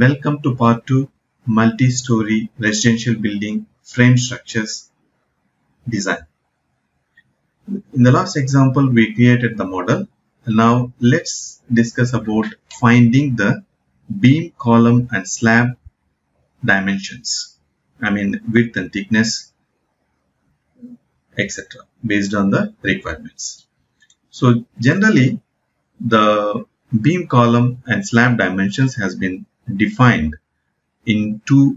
Welcome to part 2, multi-story residential building frame structures design. In the last example, we created the model. Now let's discuss about finding the beam, column and slab dimensions. I mean width and thickness, etc. based on the requirements. So generally the beam, column and slab dimensions has been defined in two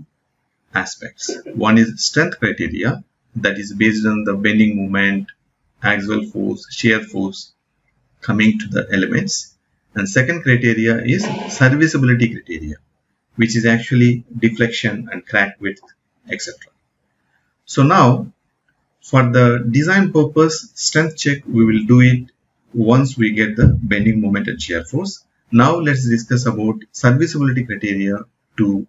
aspects. One is strength criteria, that is based on the bending moment, axial force, shear force coming to the elements, and second criteria is serviceability criteria, which is actually deflection and crack width, etc. So now for the design purpose, strength check we will do it once we get the bending moment and shear force. Now let's discuss about serviceability criteria to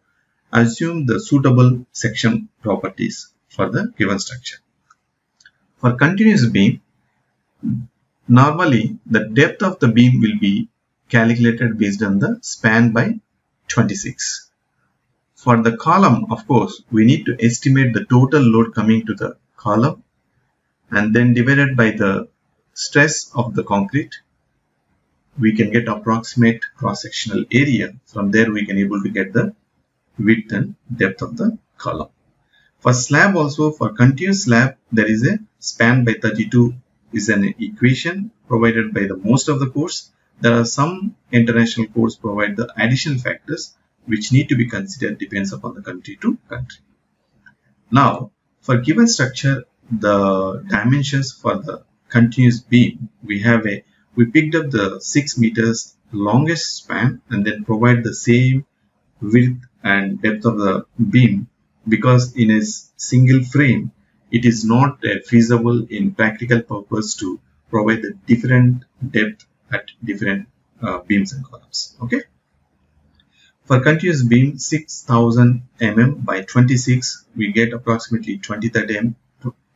assume the suitable section properties for the given structure. For continuous beam, normally the depth of the beam will be calculated based on the span by 26. For the column, of course, we need to estimate the total load coming to the column and then divided by the stress of the concrete. We can get approximate cross-sectional area. From there we can able to get the width and depth of the column. For slab also, for continuous slab, there is a span by 32 is an equation provided by the most of the codes. There are some international codes provide the additional factors which need to be considered, depends upon the country to country. Now for given structure, the dimensions for the continuous beam, we picked up the 6 meters longest span and then provide the same width and depth of the beam, because in a single frame it is not feasible in practical purpose to provide the different depth at different beams and columns. Okay. For continuous beam 6000 mm by 26, we get approximately 230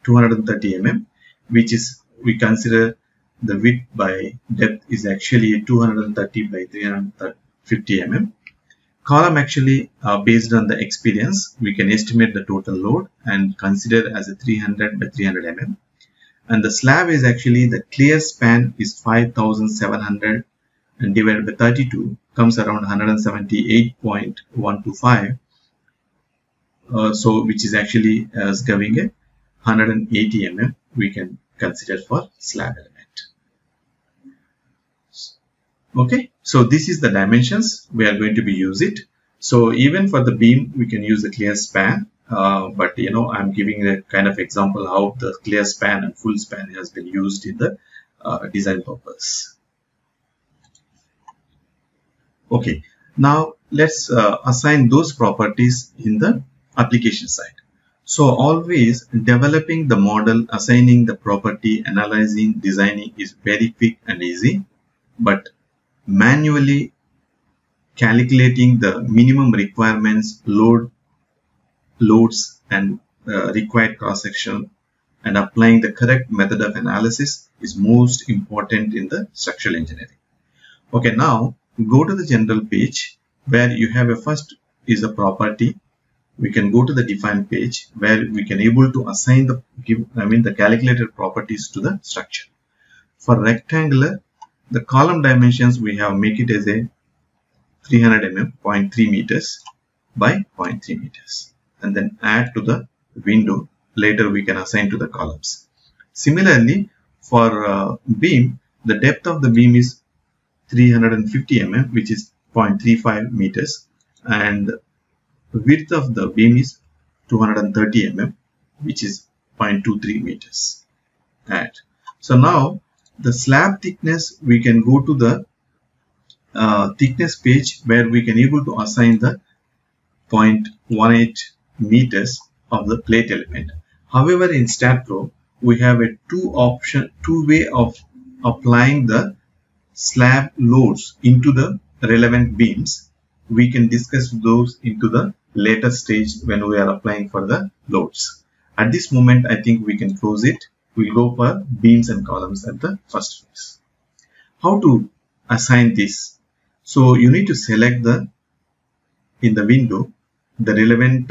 mm, which is, we consider the width by depth is actually 230 by 350 mm. Column actually based on the experience, we can estimate the total load and consider as a 300 by 300 mm. And the slab is actually, the clear span is 5700 and divided by 32 comes around 178.125. So which is actually as giving a 180 mm we can consider for slab element. Okay, so this is the dimensions we are going to be use it. So even for the beam we can use the clear span, but you know, I'm giving a kind of example how the clear span and full span has been used in the design purpose. Okay, now let's assign those properties in the application side. So always developing the model, assigning the property, analyzing, designing is very quick and easy, but manually calculating the minimum requirements, loads and required cross section and applying the correct method of analysis is most important in the structural engineering. Okay, now go to the general page where you have a first is a property. We can go to the define page where we can able to assign the calculated properties to the structure. For rectangular, the column dimensions we have make it as a 300 mm, 0.3 meters by 0.3 meters, and then add to the window. Later we can assign to the columns. Similarly, for beam, the depth of the beam is 350 mm, which is 0.35 meters, and width of the beam is 230 mm, which is 0.23 meters. Right. So now the slab thickness, we can go to the thickness page where we can able to assign the 0.18 meters of the plate element. However, in StatPro we have a two way of applying the slab loads into the relevant beams. We can discuss those into the later stage when we are applying for the loads. At this moment I think we can close it. We'll go for beams and columns at the first phase. How to assign this? So you need to select the in the window the relevant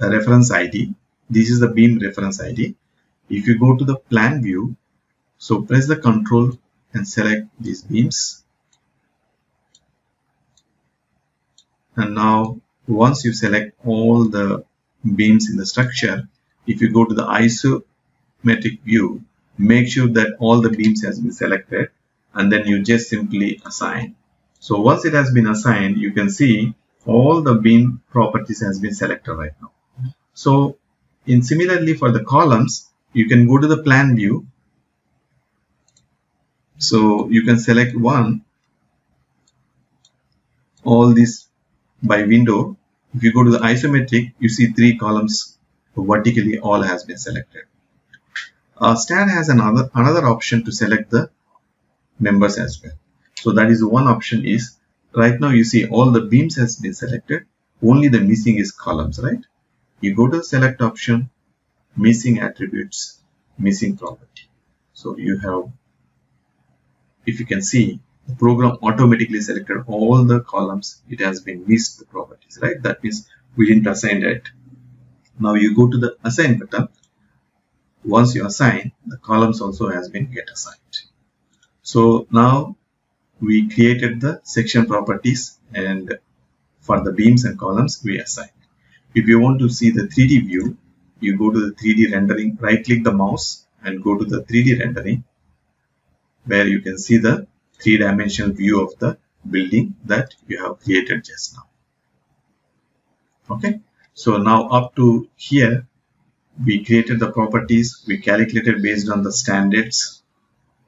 reference ID. This is the beam reference ID. If you go to the plan view, so press the control and select these beams. And now once you select all the beams in the structure, if you go to the isometric view, make sure that all the beams has been selected, and then you just simply assign. So once it has been assigned, you can see all the beam properties has been selected right now. So similarly for the columns, you can go to the plan view. So you can select one, all these by window. If you go to the isometric, you see 3 columns vertically, all has been selected. STAAD has another option to select the members as well. So that is one option is, right now you see all the beams has been selected, only the missing is columns, right? You go to the select option, missing attributes, missing property. So you have, if you can see, the program automatically selected all the columns. It has been missed the properties, right? That means we didn't assign it. Now you go to the assign button. Once you assign, the columns also has been get assigned. So now we created the section properties, and for the beams and columns we assign. If you want to see the 3D view, you go to the 3D rendering, right click the mouse and go to the 3D rendering, where you can see the 3-dimensional view of the building that you have created just now. Okay, so now up to here we created the properties, we calculated based on the standards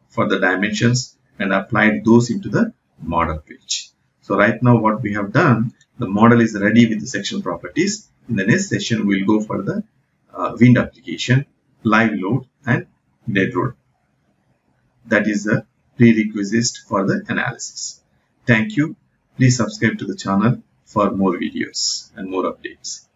for the dimensions and applied those into the model page. So right now what we have done, the model is ready with the section properties. In the next session we'll go for the wind application, live load and dead load. That is the prerequisite for the analysis. Thank you. Please subscribe to the channel for more videos and more updates.